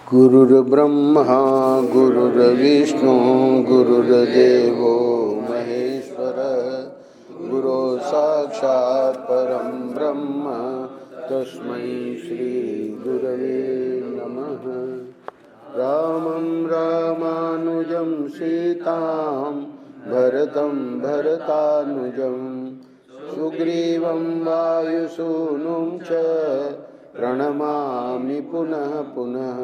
गुरुर्ब्रह्मा गुरुर्विष्णु गुरुर्देवो महेश्वर गुरु साक्षात् परं ब्रह्म तस्मै श्री गुरवे नमः। रामं रामानुजं सीतां भरतं भरतानुजं सुग्रीवं वायुसूनुं च प्रणमामि पुनः पुनः।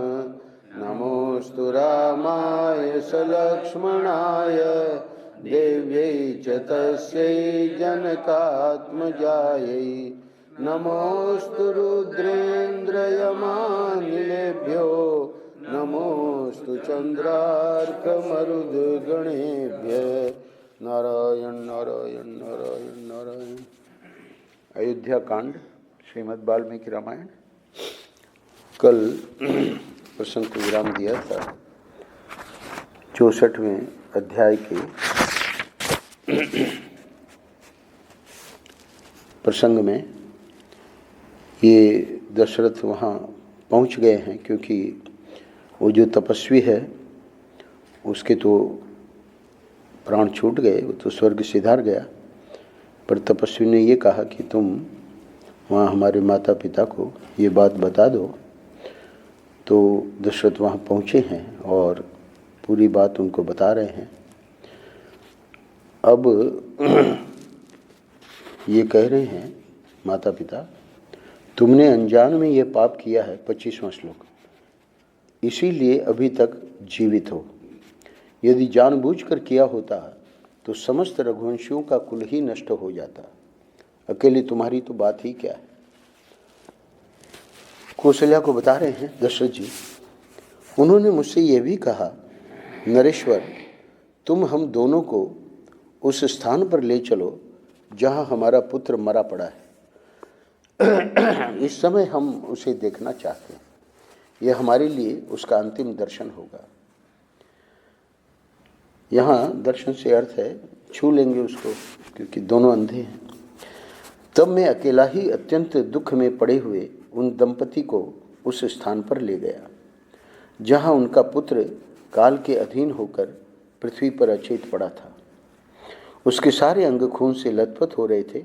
नमोऽस्तु रामाय सलक्ष्मणाय देव्यै च तस्यै जनकात्मजायै। नमोऽस्तु रुद्रेन्द्रयमानिलेभ्यो नमोऽस्तु चन्द्रार्कमरुद्गणेभ्यः। नारायण नारायण नारायण नारायण। अयोध्या कांड श्रीमद् वाल्मीकि रामायण। कल प्रसंग को विराम दिया था 64वें अध्याय के प्रसंग में। ये दशरथ वहाँ पहुँच गए हैं क्योंकि वो जो तपस्वी है उसके तो प्राण छूट गए, वो तो स्वर्ग सिधार गया। पर तपस्वी ने ये कहा कि तुम वहाँ हमारे माता पिता को ये बात बता दो। तो दशरथ वहाँ पहुँचे हैं और पूरी बात उनको बता रहे हैं। अब ये कह रहे हैं माता पिता, तुमने अनजान में ये पाप किया है। 25वां श्लोक। इसीलिए अभी तक जीवित हो। यदि जानबूझकर किया होता तो समस्त रघुवंशियों का कुल ही नष्ट हो जाता। अकेली तुम्हारी तो बात ही क्या है। कौशल्या को बता रहे हैं दशरथ जी, उन्होंने मुझसे यह भी कहा, नरेश्वर तुम हम दोनों को उस स्थान पर ले चलो जहाँ हमारा पुत्र मरा पड़ा है। इस समय हम उसे देखना चाहते हैं। यह हमारे लिए उसका अंतिम दर्शन होगा। यहाँ दर्शन से अर्थ है छू लेंगे उसको, क्योंकि दोनों अंधे हैं। तब मैं अकेला ही अत्यंत दुख में पड़े हुए उन दंपति को उस स्थान पर ले गया जहाँ उनका पुत्र काल के अधीन होकर पृथ्वी पर अचेत पड़ा था। उसके सारे अंग खून से लथपथ हो रहे थे,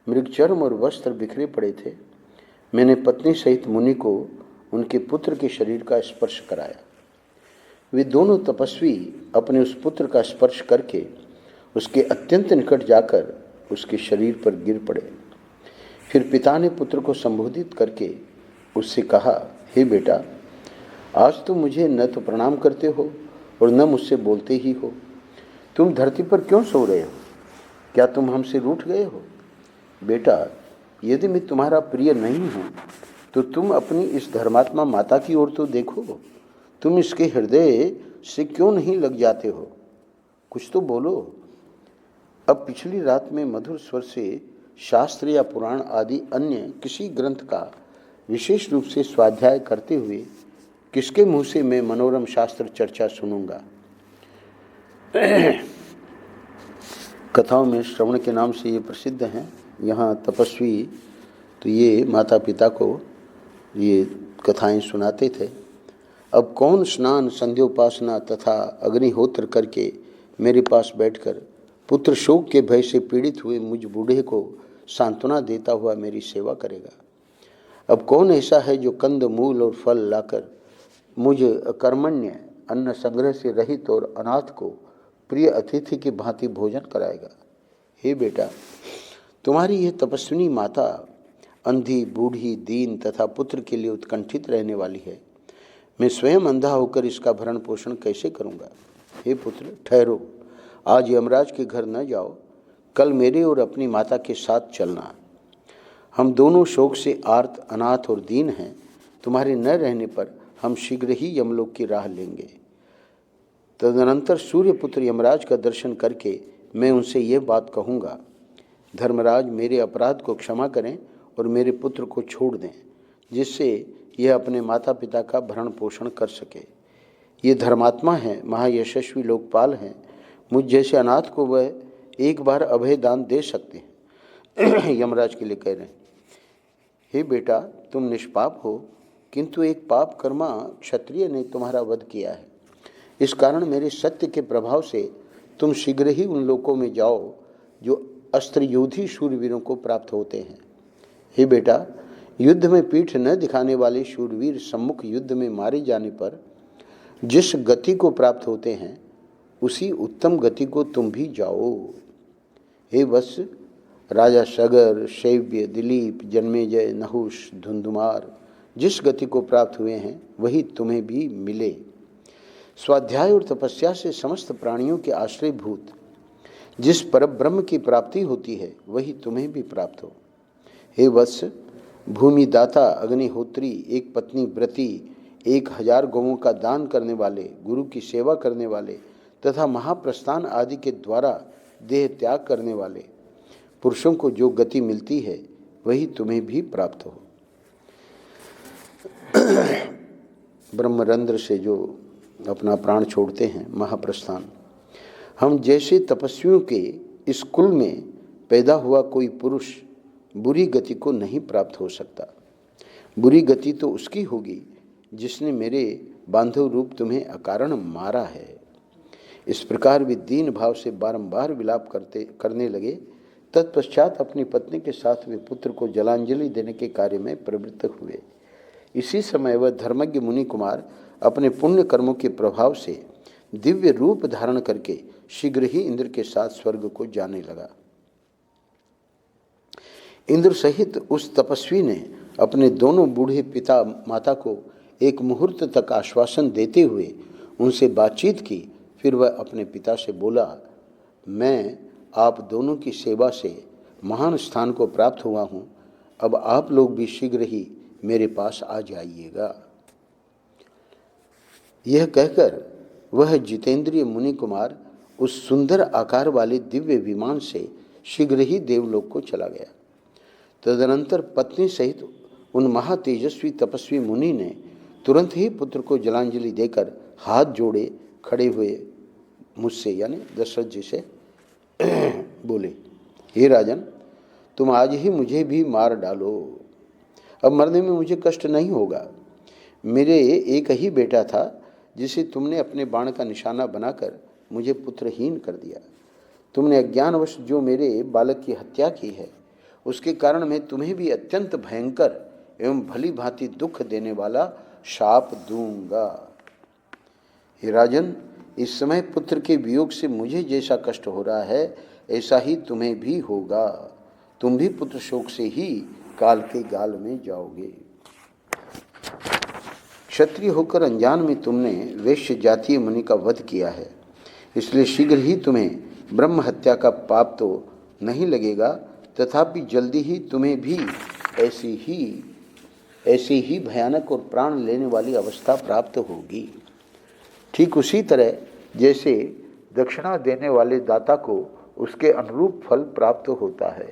मृगचर्म और वस्त्र बिखरे पड़े थे। मैंने पत्नी सहित मुनि को उनके पुत्र के शरीर का स्पर्श कराया। वे दोनों तपस्वी अपने उस पुत्र का स्पर्श करके उसके अत्यंत निकट जाकर उसके शरीर पर गिर पड़े। फिर पिता ने पुत्र को संबोधित करके उससे कहा, हे बेटा, आज तुम मुझे न तो प्रणाम करते हो और न मुझसे बोलते ही हो। तुम धरती पर क्यों सो रहे हो? क्या तुम हमसे रूठ गए हो? बेटा, यदि मैं तुम्हारा प्रिय नहीं हूँ तो तुम अपनी इस धर्मात्मा माता की ओर तो देखो। तुम इसके हृदय से क्यों नहीं लग जाते हो? कुछ तो बोलो। अब पिछली रात में मधुर स्वर से शास्त्र या पुराण आदि अन्य किसी ग्रंथ का विशेष रूप से स्वाध्याय करते हुए किसके मुंह से मैं मनोरम शास्त्र चर्चा सुनूंगा? कथाओं में श्रवण के नाम से ये प्रसिद्ध हैं। यहाँ तपस्वी तो ये माता पिता को ये कथाएं सुनाते थे। अब कौन स्नान संध्योपासना तथा अग्निहोत्र करके मेरे पास बैठकर पुत्र शोक के भय से पीड़ित हुए मुझ बूढ़े को सांत्वना देता हुआ मेरी सेवा करेगा? अब कौन ऐसा है जो कंद मूल और फल लाकर मुझ अकर्मण्य अन्न संग्रह से रहित और अनाथ को प्रिय अतिथि की भांति भोजन कराएगा? हे बेटा, तुम्हारी यह तपस्विनी माता अंधी, बूढ़ी, दीन तथा पुत्र के लिए उत्कंठित रहने वाली है। मैं स्वयं अंधा होकर इसका भरण पोषण कैसे करूँगा? हे पुत्र, ठहरो। आज यमराज के घर न जाओ, कल मेरे और अपनी माता के साथ चलना। हम दोनों शोक से आर्त, अनाथ और दीन हैं। तुम्हारे न रहने पर हम शीघ्र ही यमलोक की राह लेंगे। तदनंतर सूर्यपुत्र यमराज का दर्शन करके मैं उनसे यह बात कहूँगा, धर्मराज मेरे अपराध को क्षमा करें और मेरे पुत्र को छोड़ दें, जिससे यह अपने माता पिता का भरण पोषण कर सके। ये धर्मात्मा हैं, महायशस्वी लोकपाल हैं। मुझ जैसे अनाथ को वह एक बार अभय दान दे सकते हैं। यमराज के लिए कह रहे हैं, हे बेटा, तुम निष्पाप हो किंतु एक पाप कर्मा क्षत्रिय ने तुम्हारा वध किया है। इस कारण मेरे सत्य के प्रभाव से तुम शीघ्र ही उन लोकों में जाओ जो अस्त्रयोधी शूरवीरों को प्राप्त होते हैं। हे बेटा, युद्ध में पीठ न दिखाने वाले शूरवीर सम्मुख युद्ध में मारे जाने पर जिस गति को प्राप्त होते हैं, उसी उत्तम गति को तुम भी जाओ। हे वत्स, राजा सगर, शैव्य, दिलीप, जन्मेजय, नहुष, धुंधुमार जिस गति को प्राप्त हुए हैं, वही तुम्हें भी मिले। स्वाध्याय और तपस्या से समस्त प्राणियों के आश्रयभूत जिस परब्रह्म की प्राप्ति होती है, वही तुम्हें भी प्राप्त हो। हे वत्स, भूमिदाता, अग्निहोत्री, एक पत्नी व्रती, 1000 गौओं का दान करने वाले, गुरु की सेवा करने वाले तथा महाप्रस्थान आदि के द्वारा देह त्याग करने वाले पुरुषों को जो गति मिलती है, वही तुम्हें भी प्राप्त हो। ब्रह्मरंध्र से जो अपना प्राण छोड़ते हैं, महाप्रस्थान, हम जैसे तपस्वियों के इस कुल में पैदा हुआ कोई पुरुष बुरी गति को नहीं प्राप्त हो सकता। बुरी गति तो उसकी होगी जिसने मेरे बांधव रूप तुम्हें अकारण मारा है। इस प्रकार वे दीन भाव से बारंबार विलाप करने लगे। तत्पश्चात अपनी पत्नी के साथ वे पुत्र को जलांजलि देने के कार्य में प्रवृत्त हुए। इसी समय वह धर्मज्ञ मुनि कुमार अपने पुण्य कर्मों के प्रभाव से दिव्य रूप धारण करके शीघ्र ही इंद्र के साथ स्वर्ग को जाने लगा। इंद्र सहित उस तपस्वी ने अपने दोनों बूढ़े पिता माता को एक मुहूर्त तक आश्वासन देते हुए उनसे बातचीत की। फिर वह अपने पिता से बोला, मैं आप दोनों की सेवा से महान स्थान को प्राप्त हुआ हूँ। अब आप लोग भी शीघ्र ही मेरे पास आ जाइएगा। यह कहकर वह जितेंद्रिय मुनि कुमार उस सुंदर आकार वाले दिव्य विमान से शीघ्र ही देवलोक को चला गया। तदनंतर पत्नी सहित उन महातेजस्वी तपस्वी मुनि ने तुरंत ही पुत्र को जलांजलि देकर हाथ जोड़े खड़े हुए मुझसे यानी दशरथ जी से बोले, हे राजन, तुम आज ही मुझे भी मार डालो। अब मरने में मुझे कष्ट नहीं होगा। मेरे एक ही बेटा था जिसे तुमने अपने बाण का निशाना बनाकर मुझे पुत्रहीन कर दिया। तुमने अज्ञानवश जो मेरे बालक की हत्या की है, उसके कारण मैं तुम्हें भी अत्यंत भयंकर एवं भली भांति दुख देने वाला शाप दूंगा। हे राजन, इस समय पुत्र के वियोग से मुझे जैसा कष्ट हो रहा है, ऐसा ही तुम्हें भी होगा। तुम भी पुत्र शोक से ही काल के गाल में जाओगे। क्षत्रिय होकर अनजान में तुमने वैश्य जातीय मुनि का वध किया है, इसलिए शीघ्र ही तुम्हें ब्रह्म हत्या का पाप तो नहीं लगेगा, तथापि जल्दी ही तुम्हें भी ऐसी ही भयानक और प्राण लेने वाली अवस्था प्राप्त होगी। ठीक उसी तरह जैसे दक्षिणा देने वाले दाता को उसके अनुरूप फल प्राप्त होता है।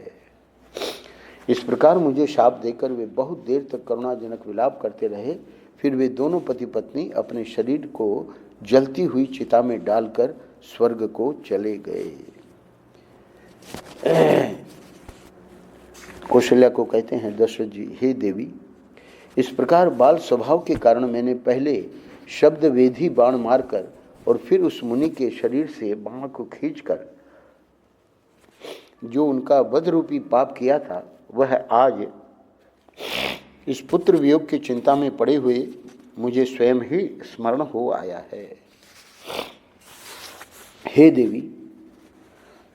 इस प्रकार मुझे शाप देकर वे बहुत देर तक करुणाजनक विलाप करते रहे। फिर वे दोनों पति पत्नी अपने शरीर को जलती हुई चिता में डालकर स्वर्ग को चले गए। कौशल्या को कहते हैं, दशरथ जी, हे देवी, इस प्रकार बाल स्वभाव के कारण मैंने पहले शब्द वेधी बाण मारकर और फिर उस मुनि के शरीर से बाण को खींचकर जो उनका वध रूपी पाप किया था, वह आज इस पुत्र वियोग की चिंता में पड़े हुए मुझे स्वयं ही स्मरण हो आया है। हे देवी,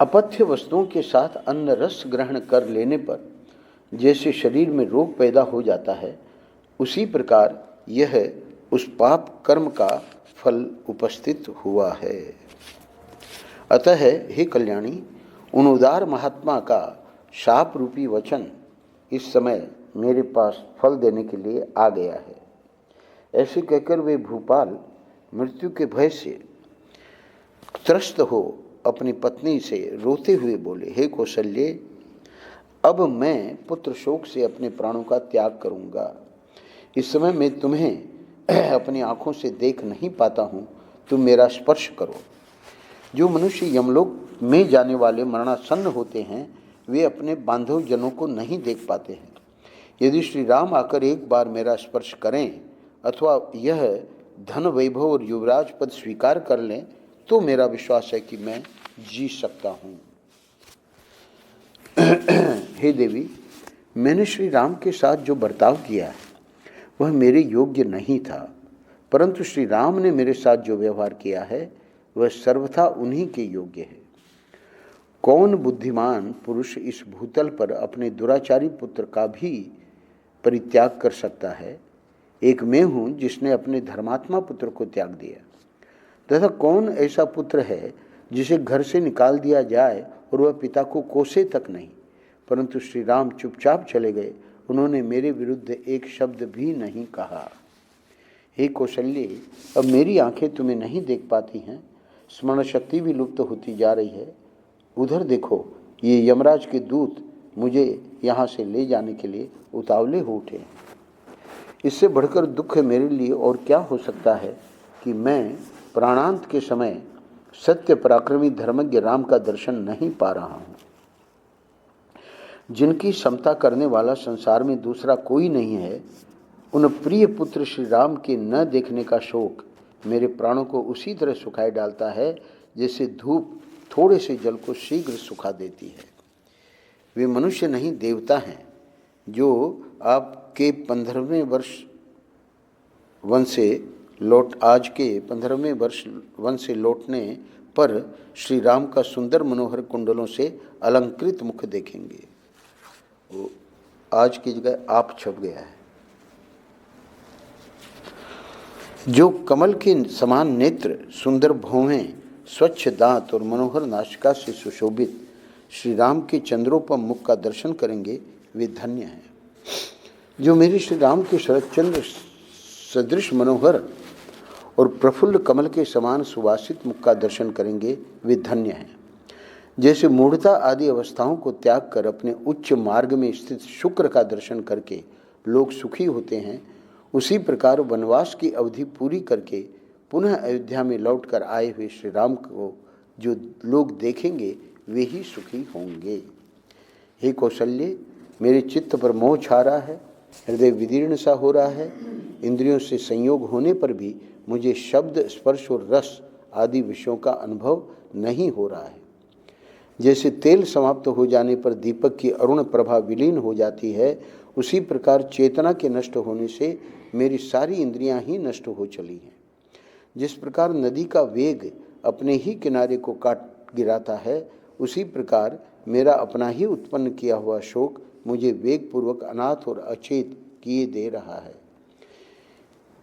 अपथ्य वस्तुओं के साथ अन्न रस ग्रहण कर लेने पर जैसे शरीर में रोग पैदा हो जाता है, उसी प्रकार यह उस पाप कर्म का फल उपस्थित हुआ है। अतः हे कल्याणी, उन उदार महात्मा का शाप रूपी वचन इस समय मेरे पास फल देने के लिए आ गया है। ऐसे कहकर वे भूपाल मृत्यु के भय से त्रस्त हो अपनी पत्नी से रोते हुए बोले, हे कौशल्ये, अब मैं पुत्र शोक से अपने प्राणों का त्याग करूंगा। इस समय मैं तुम्हें अपनी आंखों से देख नहीं पाता हूँ, तुम मेरा स्पर्श करो। जो मनुष्य यमलोक में जाने वाले मरणासन्न होते हैं, वे अपने बांधव जनों को नहीं देख पाते हैं। यदि श्री राम आकर एक बार मेरा स्पर्श करें अथवा यह धन वैभव और युवराज पद स्वीकार कर लें तो मेरा विश्वास है कि मैं जी सकता हूँ। हे देवी, मैंने श्री राम के साथ जो बर्ताव किया है वह मेरे योग्य नहीं था, परंतु श्री राम ने मेरे साथ जो व्यवहार किया है वह सर्वथा उन्हीं के योग्य है। कौन बुद्धिमान पुरुष इस भूतल पर अपने दुराचारी पुत्र का भी परित्याग कर सकता है? एक मैं हूँ जिसने अपने धर्मात्मा पुत्र को त्याग दिया। तथा कौन ऐसा पुत्र है जिसे घर से निकाल दिया जाए और वह पिता को कोसे तक नहीं? परंतु श्री राम चुपचाप चले गए, उन्होंने मेरे विरुद्ध एक शब्द भी नहीं कहा। हे कौशल्य, अब मेरी आंखें तुम्हें नहीं देख पाती हैं, स्मरण शक्ति भी लुप्त होती जा रही है। उधर देखो, ये यमराज के दूत मुझे यहाँ से ले जाने के लिए उतावले हो उठे। इससे बढ़कर दुख मेरे लिए और क्या हो सकता है कि मैं प्राणांत के समय सत्य पराक्रमी धर्मज्ञ राम का दर्शन नहीं पा रहा हूँ, जिनकी समता करने वाला संसार में दूसरा कोई नहीं है। उन प्रिय पुत्र श्री राम के न देखने का शोक मेरे प्राणों को उसी तरह सुखाए डालता है जैसे धूप थोड़े से जल को शीघ्र सुखा देती है। वे मनुष्य नहीं, देवता हैं, जो आपके 15वें वर्ष आज के 15वें वर्ष वन से लौटने पर श्री राम का सुंदर मनोहर कुंडलों से अलंकृत मुख देखेंगे। वो आज की जगह आप छप गया है। जो कमल के समान नेत्र, सुंदर भौहें, स्वच्छ दांत और मनोहर नासिका से सुशोभित श्री राम के चंद्रोपम मुख का दर्शन करेंगे वे धन्य हैं। जो मेरे श्री राम के शरदचंद्र सदृश मनोहर और प्रफुल्ल कमल के समान सुवासित मुख का दर्शन करेंगे वे धन्य हैं। जैसे मूढ़ता आदि अवस्थाओं को त्याग कर अपने उच्च मार्ग में स्थित शुक्र का दर्शन करके लोग सुखी होते हैं, उसी प्रकार वनवास की अवधि पूरी करके पुनः अयोध्या में लौटकर आए हुए श्री राम को जो लोग देखेंगे वे ही सुखी होंगे। हे कौशल्य, मेरे चित्त पर मोह छा रहा है, हृदय विदीर्ण सा हो रहा है। इंद्रियों से संयोग होने पर भी मुझे शब्द, स्पर्श और रस आदि विषयों का अनुभव नहीं हो रहा है। जैसे तेल समाप्त हो जाने पर दीपक की अरुण प्रभा विलीन हो जाती है, उसी प्रकार चेतना के नष्ट होने से मेरी सारी इंद्रियां ही नष्ट हो चली हैं। जिस प्रकार नदी का वेग अपने ही किनारे को काट गिराता है, उसी प्रकार मेरा अपना ही उत्पन्न किया हुआ शोक मुझे वेगपूर्वक अनाथ और अचेत किए दे रहा है।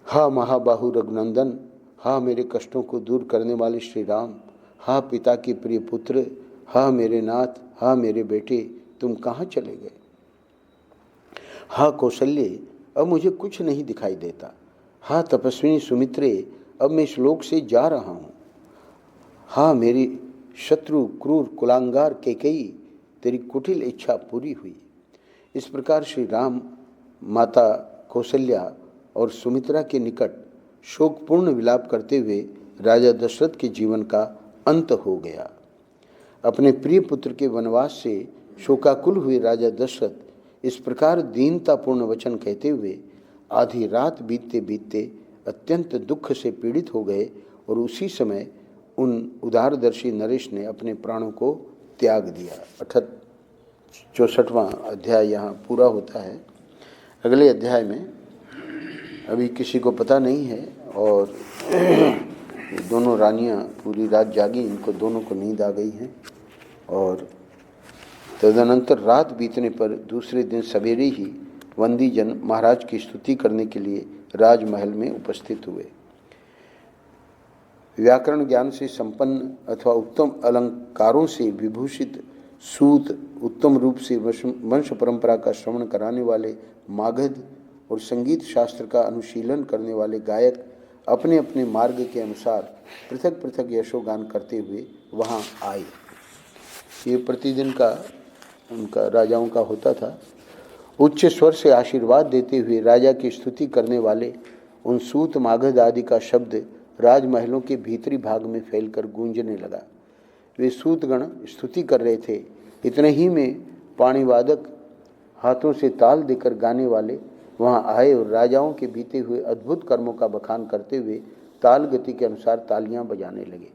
हा महाबाहु रघुनंदन, हा मेरे कष्टों को दूर करने वाले श्री राम, हा पिता के प्रिय पुत्र, हा मेरे नाथ, हा मेरे बेटे, तुम कहाँ चले गए? हा कौशल्य, अब मुझे कुछ नहीं दिखाई देता। हा तपस्विनी सुमित्रे, अब मैं इस लोक से जा रहा हूँ। हा मेरी शत्रु क्रूर कुलांगार कैकेयी, तेरी कुटिल इच्छा पूरी हुई। इस प्रकार श्री राम, माता कौशल्या और सुमित्रा के निकट शोकपूर्ण विलाप करते हुए राजा दशरथ के जीवन का अंत हो गया। अपने प्रिय पुत्र के वनवास से शोकाकुल हुए राजा दशरथ इस प्रकार दीनतापूर्ण वचन कहते हुए आधी रात बीतते बीतते अत्यंत दुख से पीड़ित हो गए और उसी समय उन उदारदर्शी नरेश ने अपने प्राणों को त्याग दिया। 64वां अध्याय यहाँ पूरा होता है। अगले अध्याय में अभी किसी को पता नहीं है और दोनों रानियाँ पूरी रात जागी, इनको दोनों को नींद आ गई है और तदनंतर रात बीतने पर दूसरे दिन सवेरे ही वंदी जन महाराज की स्तुति करने के लिए राजमहल में उपस्थित हुए। व्याकरण ज्ञान से संपन्न अथवा उत्तम अलंकारों से विभूषित सूत, उत्तम रूप से वंश परंपरा का श्रवण कराने वाले मागध और संगीत शास्त्र का अनुशीलन करने वाले गायक अपने अपने मार्ग के अनुसार पृथक पृथक यशोगान करते हुए वहाँ आए। ये प्रतिदिन का उनका राजाओं का होता था। उच्च स्वर से आशीर्वाद देते हुए राजा की स्तुति करने वाले उन सूत, मागध आदि का शब्द राजमहलों के भीतरी भाग में फैलकर गूंजने लगा। वे सूतगण स्तुति कर रहे थे। इतने ही में पाणिवादक हाथों से ताल देकर गाने वाले वहाँ आए और राजाओं के बीते हुए अद्भुत कर्मों का बखान करते हुए ताल गति के अनुसार तालियां बजाने लगे।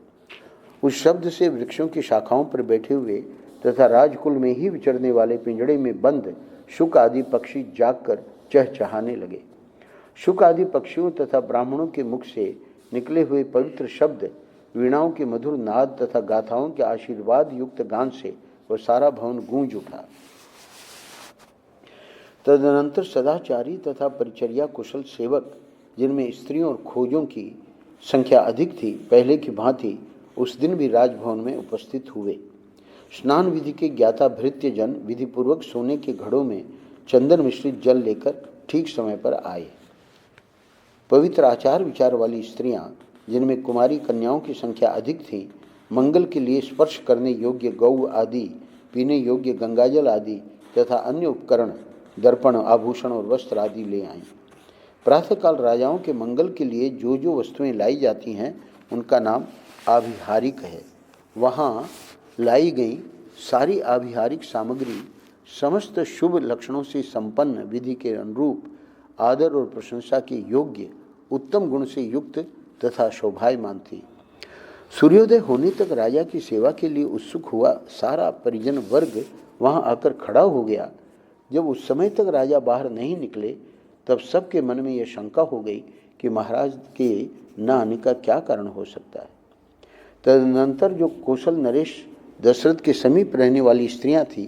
उस शब्द से वृक्षों की शाखाओं पर बैठे हुए तथा राजकुल में ही विचरने वाले पिंजड़े में बंद शुक आदि पक्षी जागकर चहचहाने लगे। शुक आदि पक्षियों तथा ब्राह्मणों के मुख से निकले हुए पवित्र शब्द, वीणाओं के मधुर नाद तथा गाथाओं के आशीर्वाद युक्त गान से वह सारा भवन गूंज उठा। तदनंतर सदाचारी तथा परिचर्या कुशल सेवक, जिनमें स्त्रियों और खोजों की संख्या अधिक थी, पहले की भांति उस दिन भी राजभवन में उपस्थित हुए। स्नान विधि के ज्ञाता भृत्य जन विधिपूर्वक सोने के घड़ों में चंदन मिश्रित जल लेकर ठीक समय पर आए। पवित्र आचार विचार वाली स्त्रियां, जिनमें कुमारी कन्याओं की संख्या अधिक थी, मंगल के लिए स्पर्श करने योग्य गौ आदि, पीने योग्य गंगाजल आदि तथा अन्य उपकरण, दर्पण, आभूषण और वस्त्र आदि ले आईं। प्रातःकाल राजाओं के मंगल के लिए जो जो वस्तुएं लाई जाती हैं उनका नाम आभिहारिक है। वहाँ लाई गई सारी आभिहारिक सामग्री समस्त शुभ लक्षणों से संपन्न, विधि के अनुरूप, आदर और प्रशंसा के योग्य, उत्तम गुण से युक्त तथा शोभायमान थी। सूर्योदय होने तक राजा की सेवा के लिए उत्सुक हुआ सारा परिजन वर्ग वहाँ आकर खड़ा हो गया। जब उस समय तक राजा बाहर नहीं निकले तब सबके मन में यह शंका हो गई कि महाराज के न आने का क्या कारण हो सकता है। तदनंतर जो कौशल, नरेश, दशरथ के समीप रहने वाली स्त्रियां थीं,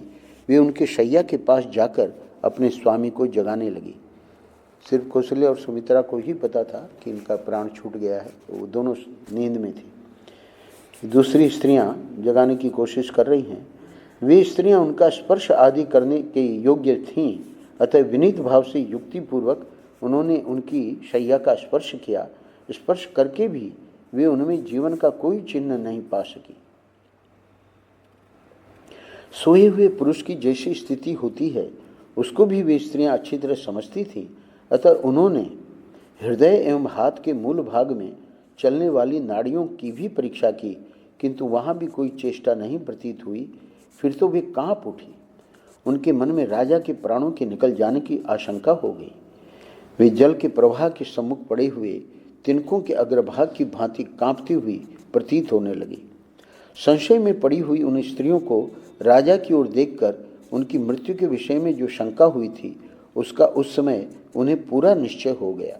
वे उनके शैया के पास जाकर अपने स्वामी को जगाने लगी। सिर्फ कौशल्या और सुमित्रा को ही पता था कि इनका प्राण छूट गया है, तो वो दोनों नींद में थी। दूसरी स्त्रियां जगाने की कोशिश कर रही हैं। वे स्त्रियां उनका स्पर्श आदि करने के योग्य थीं, अतः विनीत भाव से युक्तिपूर्वक उन्होंने उनकी शैया का स्पर्श किया। स्पर्श करके भी वे उनमें जीवन का कोई चिन्ह नहीं पा सकी। सोए हुए पुरुष की जैसी स्थिति होती है उसको भी वे स्त्रियां अच्छी तरह समझती थीं, अतः उन्होंने हृदय एवं हाथ के मूल भाग में चलने वाली नाड़ियों की भी परीक्षा की, किंतु वहाँ भी कोई चेष्टा नहीं प्रतीत हुई। फिर तो वे कांप उठी। उनके मन में राजा के प्राणों के निकल जाने की आशंका हो गई। वे जल के प्रवाह के सम्मुख पड़े हुए तिनकों के अग्रभाग की भांति कांपती हुई प्रतीत होने लगी। संशय में पड़ी हुई उन स्त्रियों को राजा की ओर देखकर उनकी मृत्यु के विषय में जो शंका हुई थी उसका उस समय उन्हें पूरा निश्चय हो गया।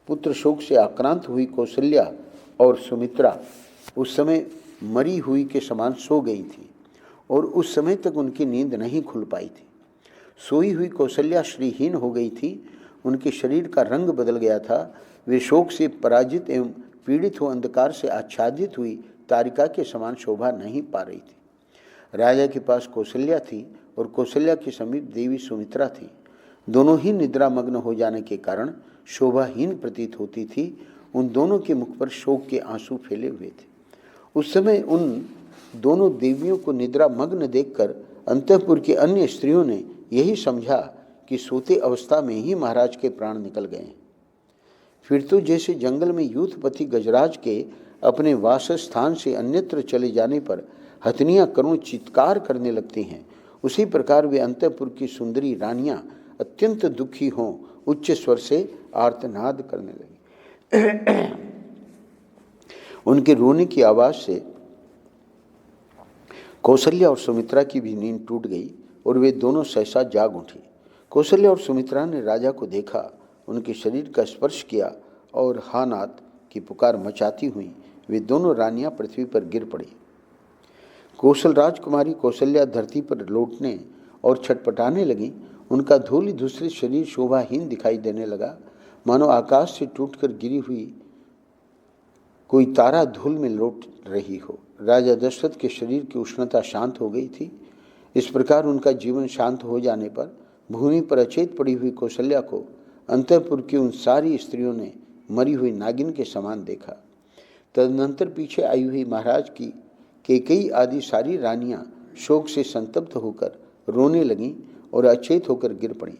पुत्र शोक से आक्रांत हुई कौशल्या और सुमित्रा उस समय मरी हुई के समान सो गई थी और उस समय तक उनकी नींद नहीं खुल पाई थी। सोई हुई कौशल्या श्रीहीन हो गई थी, उनके शरीर का रंग बदल गया था। वे शोक से पराजित एवं पीड़ित हो अंधकार से आच्छादित हुई तारिका के समान शोभा नहीं पा रही थी। राजा के पास कौशल्या थी और कौशल्या के समीप देवी सुमित्रा थी। दोनों ही निद्रामग्न हो जाने के कारण शोभाहीन प्रतीत होती थी। उन दोनों के मुख पर शोक के आंसू फैले हुए थे। उस समय उन दोनों देवियों को निद्रामग्न देखकर अंतःपुर की अन्य स्त्रियों ने यही समझा कि सोते अवस्था में ही महाराज के प्राण निकल गए। फिर तो जैसे जंगल में यूथपति गजराज के अपने वास स्थान से अन्यत्र चले जाने पर हथनियाँ करुण चित्कार करने लगती हैं, उसी प्रकार वे अंतःपुर की सुंदरी रानियां अत्यंत दुखी हों उच्च स्वर से आर्तनाद करने लगी। उनके रोने की आवाज से कौशल्या और सुमित्रा की भी नींद टूट गई और वे दोनों सहसा जाग उठी। कौशल्या और सुमित्रा ने राजा को देखा, उनके शरीर का स्पर्श किया और हा नाथ की पुकार मचाती हुई वे दोनों रानियां पृथ्वी पर गिर पड़ी। कौशल राजकुमारी कौशल्या धरती पर लौटने और छटपटाने लगी। उनका धूलि दूसरे शरीर शोभाहीन दिखाई देने लगा, मानो आकाश से टूटकर गिरी हुई कोई तारा धूल में लौट रही हो। राजा दशरथ के शरीर की उष्णता शांत हो गई थी। इस प्रकार उनका जीवन शांत हो जाने पर भूमि पर अचेत पड़ी हुई कौशल्या को अंतःपुर की उन सारी स्त्रियों ने मरी हुई नागिन के समान देखा। तदनंतर पीछे आई हुई महाराज की कैकेयी आदि सारी रानियां शोक से संतप्त होकर रोने लगीं और अचेत होकर गिर पड़ीं।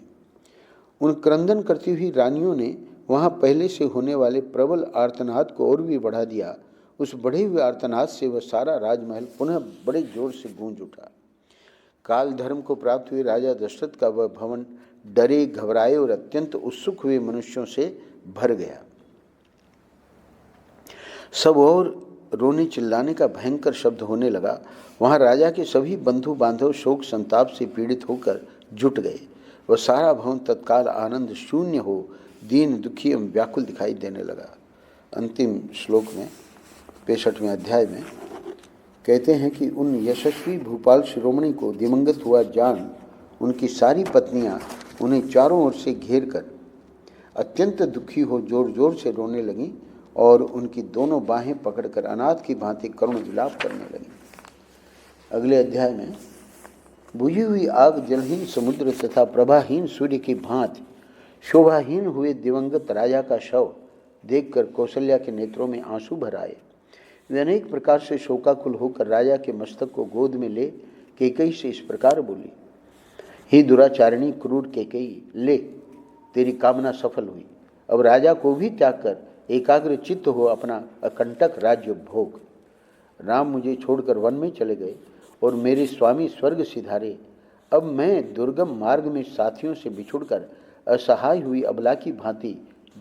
उन क्रंदन करती हुई रानियों ने वहाँ पहले से होने वाले प्रबल आर्तनाद को और भी बढ़ा दिया। उस बढ़े हुए आर्तनाद से वह सारा राजमहल पुनः बड़े जोर से गूंज उठा। काल धर्म को प्राप्त हुए राजा दशरथ का वह भवन डरे, घबराए और अत्यंत उत्सुक हुए मनुष्यों से भर गया। सब और रोने चिल्लाने का भयंकर शब्द होने लगा। वहां राजा के सभी बंधु बांधव शोक संताप से पीड़ित होकर जुट गए। वह सारा भवन तत्काल आनंद शून्य हो दीन, दुखी एवं व्याकुल दिखाई देने लगा। अंतिम श्लोक में 65वें अध्याय में कहते हैं कि उन यशस्वी भूपाल शिरोमणि को दिवंगत हुआ जान उनकी सारी पत्नियां उन्हें चारों ओर से घेर कर अत्यंत दुखी हो जोर जोर से रोने लगीं और उनकी दोनों बाहें पकड़कर अनाथ की भांति करुण विलाप करने लगीं। अगले अध्याय में बुझी हुई आग, जलहीन समुद्र तथा प्रभाहीन सूर्य की भांति शोभाहीन हुए दिवंगत राजा का शव देखकर कौशल्या के नेत्रों में आंसू भर आए। वे अनेक प्रकार से शोकाकुल होकर राजा के मस्तक को गोद में ले कैकेयी से इस प्रकार बोली, हे दुराचारिणी क्रूर कैकेयी, ले तेरी कामना सफल हुई। अब राजा को भी त्याग कर एकाग्र चित्त हो अपना अकंटक राज्य भोग। राम मुझे छोड़कर वन में चले गए और मेरे स्वामी स्वर्ग सिधारे। अब मैं दुर्गम मार्ग में साथियों से बिछुड़कर असहाय हुई अबला की भांति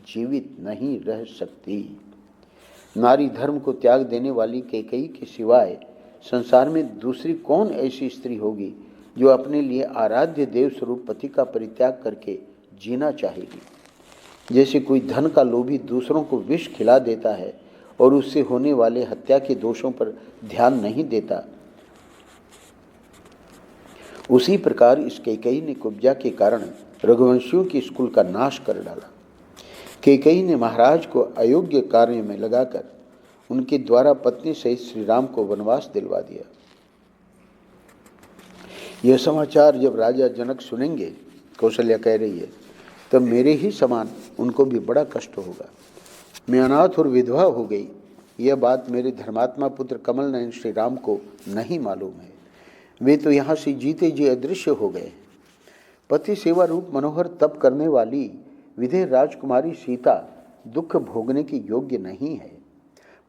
जीवित नहीं रह सकती। नारी धर्म को त्याग देने वाली कैकेयी के सिवाय संसार में दूसरी कौन ऐसी स्त्री होगी जो अपने लिए आराध्य देव स्वरूप पति का परित्याग करके जीना चाहेगी। जैसे कोई धन का लोभी दूसरों को विष खिला देता है और उससे होने वाले हत्या के दोषों पर ध्यान नहीं देता, उसी प्रकार इस कैकेयी ने कुब्जा के कारण रघुवंशियों की स्कुल का नाश कर डाला। कैकेयी ने महाराज को अयोग्य कार्य में लगाकर उनके द्वारा पत्नी सहित श्री राम को वनवास दिलवा दिया। यह समाचार जब राजा जनक सुनेंगे, कौशल्या कह रही है, तब मेरे ही समान उनको भी बड़ा कष्ट होगा। मैं अनाथ और विधवा हो गई, यह बात मेरे धर्मात्मा पुत्र कमल नयन श्री राम को नहीं मालूम है। वे तो यहाँ से जीते जी अदृश्य हो गए। पति सेवा रूप मनोहर तप करने वाली विधेय राजकुमारी सीता दुख भोगने की योग्य नहीं है।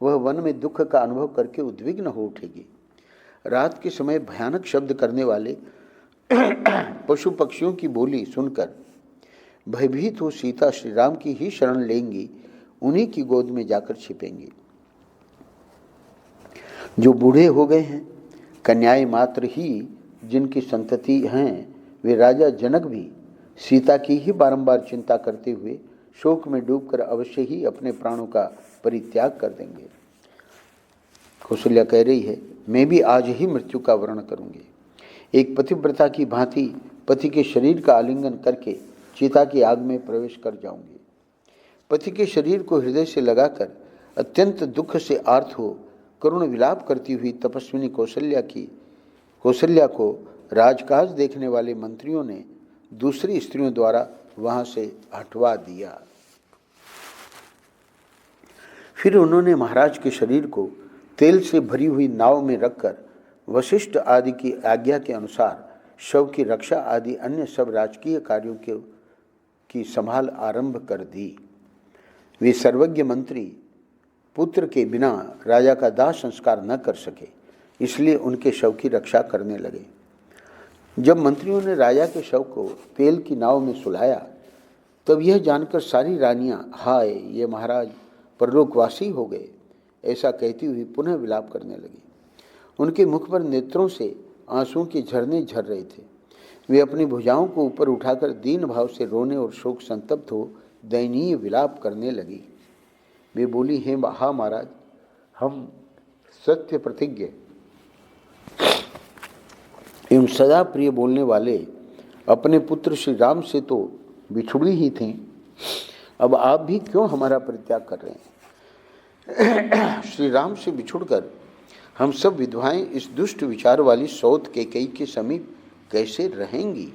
वह वन में दुख का अनुभव करके उद्विग्न हो उठेगी। रात के समय भयानक शब्द करने वाले पशु पक्षियों की बोली सुनकर भयभीत हो सीता श्री राम की ही शरण लेंगी, उन्हीं की गोद में जाकर छिपेंगी। जो बूढ़े हो गए हैं, कन्याएं मात्र ही जिनकी संतति हैं, वे राजा जनक भी सीता की ही बारंबार चिंता करते हुए शोक में डूबकर अवश्य ही अपने प्राणों का परित्याग कर देंगे। कौशल्या कह रही है, मैं भी आज ही मृत्यु का वर्ण करूंगी। एक पतिव्रता की भांति पति के शरीर का आलिंगन करके चिता की आग में प्रवेश कर जाऊंगी। पति के शरीर को हृदय से लगाकर अत्यंत दुख से आर्त हो करुण विलाप करती हुई तपस्विनी कौशल्या को राजकाज देखने वाले मंत्रियों ने दूसरी स्त्रियों द्वारा वहां से हटवा दिया। फिर उन्होंने महाराज के शरीर को तेल से भरी हुई नाव में रखकर वशिष्ठ आदि की आज्ञा के अनुसार शव की रक्षा आदि अन्य सब राजकीय कार्यों की संभाल आरंभ कर दी। वे सर्वज्ञ मंत्री पुत्र के बिना राजा का दाह संस्कार न कर सके, इसलिए उनके शव की रक्षा करने लगे। जब मंत्रियों ने राजा के शव को तेल की नाव में सुलाया, तब यह जानकर सारी रानियां, हाय ये महाराज परलोकवासी हो गए, ऐसा कहती हुई पुनः विलाप करने लगी। उनके मुख पर नेत्रों से आंसुओं के झरने झर रहे थे। वे अपनी भुजाओं को ऊपर उठाकर दीन भाव से रोने और शोक संतप्त हो दयनीय विलाप करने लगी। वे बोली, हे महाराज, हम सत्य प्रतिज्ञ एवं सदा प्रिय बोलने वाले अपने पुत्र श्री राम से तो बिछुड़ी ही थीं, अब आप भी क्यों हमारा परित्याग कर रहे हैं? श्री राम से बिछुड़कर हम सब विधवाएं इस दुष्ट विचार वाली सौत कैकेयी के समीप कैसे रहेंगी?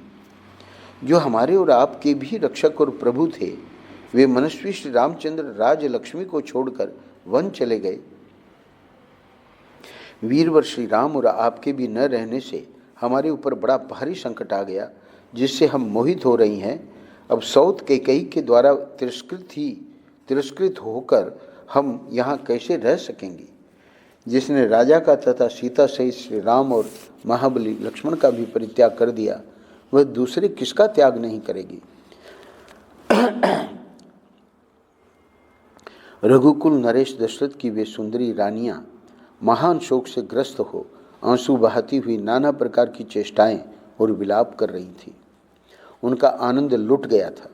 जो हमारे और आपके भी रक्षक और प्रभु थे, वे मनस्वी श्री रामचंद्र राज लक्ष्मी को छोड़कर वन चले गए। वीरवर श्री राम और आपके भी न रहने से हमारे ऊपर बड़ा भारी संकट आ गया, जिससे हम मोहित हो रही हैं। अब सौत कैकेयी के द्वारा तिरस्कृत होकर हम यहाँ कैसे रह सकेंगे? जिसने राजा का तथा सीता सहित श्री राम और महाबली लक्ष्मण का भी परित्याग कर दिया, वह दूसरे किसका त्याग नहीं करेगी। रघुकुल नरेश दशरथ की वे सुंदरी रानियां महान शोक से ग्रस्त हो आंसू बहाती हुई नाना प्रकार की चेष्टाएं और विलाप कर रही थीं। उनका आनंद लुट गया था।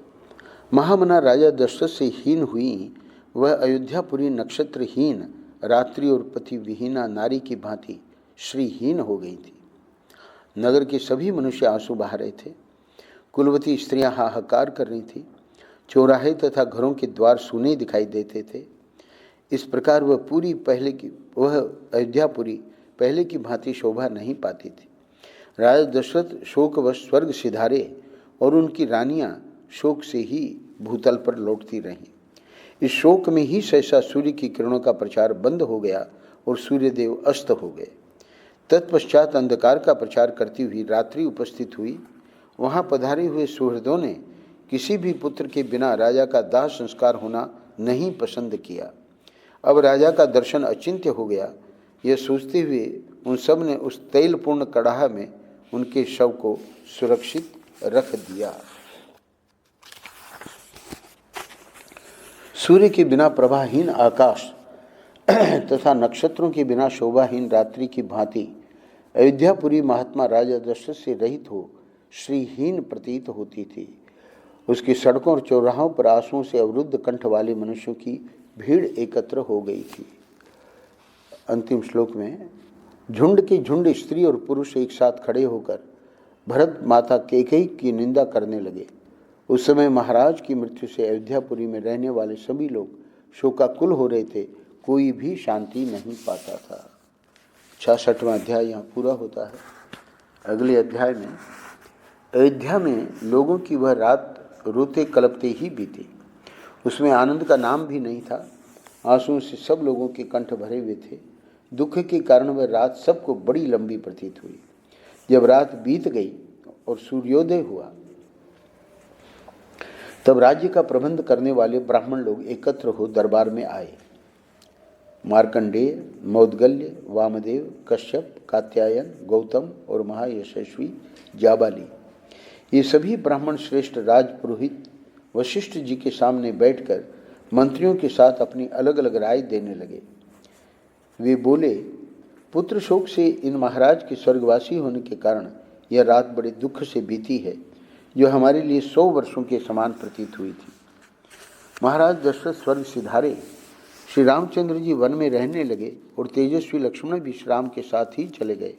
महामना राजा दशरथ से हीन हुई वह अयोध्यापुरी नक्षत्रहीन रात्रि और पति विहीना नारी की भांति श्रीहीन हो गई थी। नगर के सभी मनुष्य आंसू बहा रहे थे। कुलवती स्त्रियां हाहाकार कर रही थी। चौराहे तथा घरों के द्वार सूने दिखाई देते थे। इस प्रकार वह अयोध्यापुरी पहले की भांति शोभा नहीं पाती थी। राजा दशरथ शोकवश स्वर्ग सिधारे और उनकी रानियां शोक से ही भूतल पर लौटती रहीं। इस शोक में ही सहसा सूर्य की किरणों का प्रचार बंद हो गया और सूर्यदेव अस्त हो गए। तत्पश्चात अंधकार का प्रचार करती हुई रात्रि उपस्थित हुई। वहां पधारे हुए सुहृदों ने किसी भी पुत्र के बिना राजा का दाह संस्कार होना नहीं पसंद किया। अब राजा का दर्शन अचिंत्य हो गया, यह सोचते हुए उन सब ने उस तैलपूर्ण कड़ाह में उनके शव को सुरक्षित रख दिया। सूर्य के बिना प्रभाहीन आकाश तथा नक्षत्रों के बिना शोभाहीन रात्रि की भांति अयोध्यापुरी महात्मा राजा दशरथ से रहित हो श्रीहीन प्रतीत होती थी। उसकी सड़कों और चौराहों पर आंसुओं से अवरुद्ध कंठ वाले मनुष्यों की भीड़ एकत्र हो गई थी। अंतिम श्लोक में झुंड के झुंड स्त्री और पुरुष एक साथ खड़े होकर भरत माता कैकेयी की निंदा करने लगे। उस समय महाराज की मृत्यु से अयोध्यापुरी में रहने वाले सभी लोग शोकाकुल हो रहे थे। कोई भी शांति नहीं पाता था। 66वां अध्याय यहाँ पूरा होता है। अगले अध्याय में अयोध्या में लोगों की वह रात रोते कलपते ही बीती। उसमें आनंद का नाम भी नहीं था। आंसुओं से सब लोगों के कंठ भरे हुए थे। दुख के कारण वह रात सबको बड़ी लंबी प्रतीत हुई। जब रात बीत गई और सूर्योदय हुआ तब राज्य का प्रबंध करने वाले ब्राह्मण लोग एकत्र हो दरबार में आए। मार्कंडेय, मौद्गल्य, वामदेव, कश्यप, कात्यायन, गौतम और महायशस्वी जाबाली, ये सभी ब्राह्मण श्रेष्ठ राजपुरोहित वशिष्ठ जी के सामने बैठकर मंत्रियों के साथ अपनी अलग अलग राय देने लगे। वे बोले, पुत्र शोक से इन महाराज के स्वर्गवासी होने के कारण यह रात बड़े दुख से बीती है, जो हमारे लिए 100 वर्षों के समान प्रतीत हुई थी। महाराज दशरथ स्वर्ग सिधारे। श्री रामचंद्र जी वन में रहने लगे और तेजस्वी लक्ष्मण भी श्री राम के साथ ही चले गए।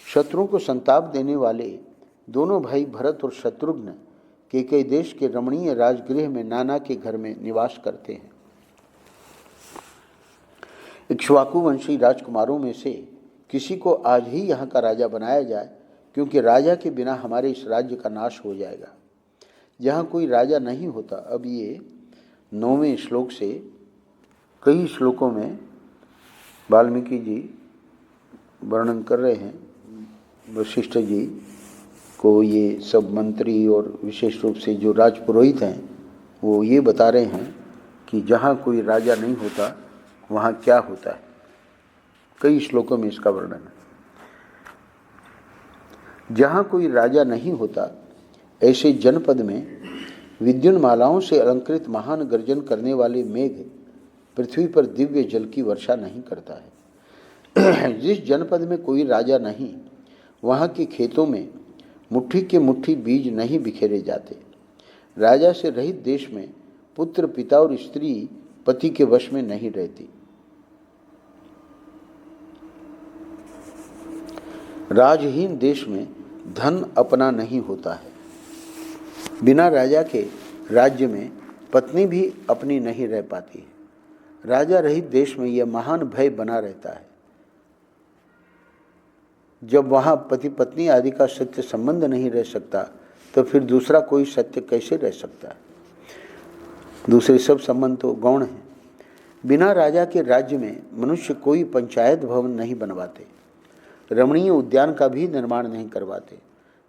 शत्रुओं को संताप देने वाले दोनों भाई भरत और शत्रुघ्न कैकेयी देश के रमणीय राजगृह में नाना के घर में निवास करते हैं। इक्ष्वाकु वंशी राजकुमारों में से किसी को आज ही यहाँ का राजा बनाया जाए, क्योंकि राजा के बिना हमारे इस राज्य का नाश हो जाएगा। जहाँ कोई राजा नहीं होता। अब ये 9वें श्लोक से कई श्लोकों में वाल्मीकि जी वर्णन कर रहे हैं। वशिष्ठ जी को ये सब मंत्री और विशेष रूप से जो राजपुरोहित हैं वो ये बता रहे हैं कि जहाँ कोई राजा नहीं होता वहाँ क्या होता है। कई श्लोकों में इसका वर्णन है। जहाँ कोई राजा नहीं होता ऐसे जनपद में विद्युन्मालाओं से अलंकृत महान गर्जन करने वाले मेघ पृथ्वी पर दिव्य जल की वर्षा नहीं करता है। जिस जनपद में कोई राजा नहीं, वहाँ के खेतों में मुट्ठी के मुट्ठी बीज नहीं बिखेरे जाते। राजा से रहित देश में पुत्र पिता और स्त्री पति के वश में नहीं रहती। राजहीन देश में धन अपना नहीं होता है। बिना राजा के राज्य में पत्नी भी अपनी नहीं रह पाती है। राजा रहित देश में यह महान भय बना रहता है। जब वहाँ पति पत्नी आदि का सत्य संबंध नहीं रह सकता तो फिर दूसरा कोई सत्य कैसे रह सकता है। दूसरे सब संबंध तो गौण हैं। बिना राजा के राज्य में मनुष्य कोई पंचायत भवन नहीं बनवाते, रमणीय उद्यान का भी निर्माण नहीं करवाते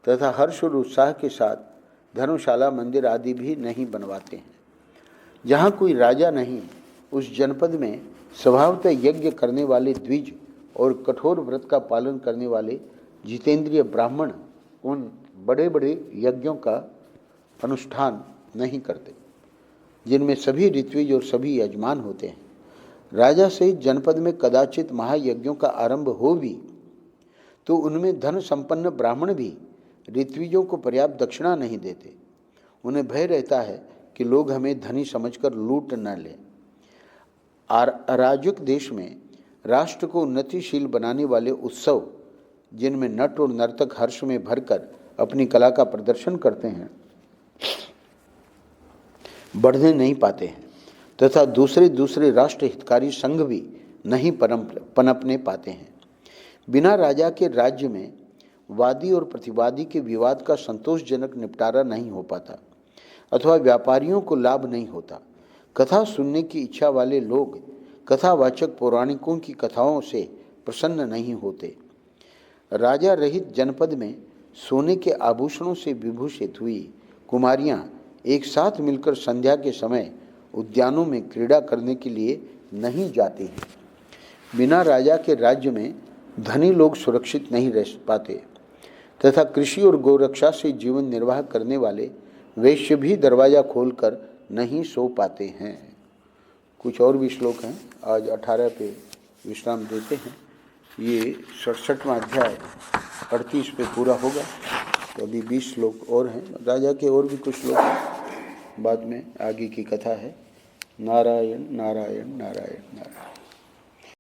तथा हर्ष और उत्साह के साथ धर्मशाला मंदिर आदि भी नहीं बनवाते हैं। जहाँ कोई राजा नहीं उस जनपद में स्वभावतः यज्ञ करने वाले द्विज और कठोर व्रत का पालन करने वाले जितेंद्रिय ब्राह्मण उन बड़े बड़े यज्ञों का अनुष्ठान नहीं करते, जिनमें सभी ऋत्विज और सभी यजमान होते हैं। राजा सहित जनपद में कदाचित महायज्ञों का आरंभ हो भी तो उनमें धन संपन्न ब्राह्मण भी ऋत्विजों को पर्याप्त दक्षिणा नहीं देते। उन्हें भय रहता है कि लोग हमें धनी समझकर लूट न लें। अराजक देश में राष्ट्र को उन्नतिशील बनाने वाले उत्सव, जिनमें नट और नर्तक हर्ष में भरकर अपनी कला का प्रदर्शन करते हैं, बढ़ने नहीं पाते हैं तथा दूसरे राष्ट्र हितकारी संघ भी नहीं पनपने पाते हैं। बिना राजा के राज्य में वादी और प्रतिवादी के विवाद का संतोषजनक निपटारा नहीं हो पाता अथवा व्यापारियों को लाभ नहीं होता। कथा सुनने की इच्छा वाले लोग कथावाचक पौराणिकों की कथाओं से प्रसन्न नहीं होते। राजा रहित जनपद में सोने के आभूषणों से विभूषित हुई कुमारियां एक साथ मिलकर संध्या के समय उद्यानों में क्रीड़ा करने के लिए नहीं जाती हैं। बिना राजा के राज्य में धनी लोग सुरक्षित नहीं रह पाते तथा कृषि और गोरक्षा से जीवन निर्वाह करने वाले वैश्य भी दरवाजा खोलकर नहीं सो पाते हैं। कुछ और भी श्लोक हैं, आज 18 पे विश्राम देते हैं। ये 67वां अध्याय 38 पे पूरा होगा, तो अभी 20 श्लोक और हैं। राजा के और भी कुछ श्लोक हैं, बाद में आगे की कथा है। नारायण नारायण नारायण नारायण।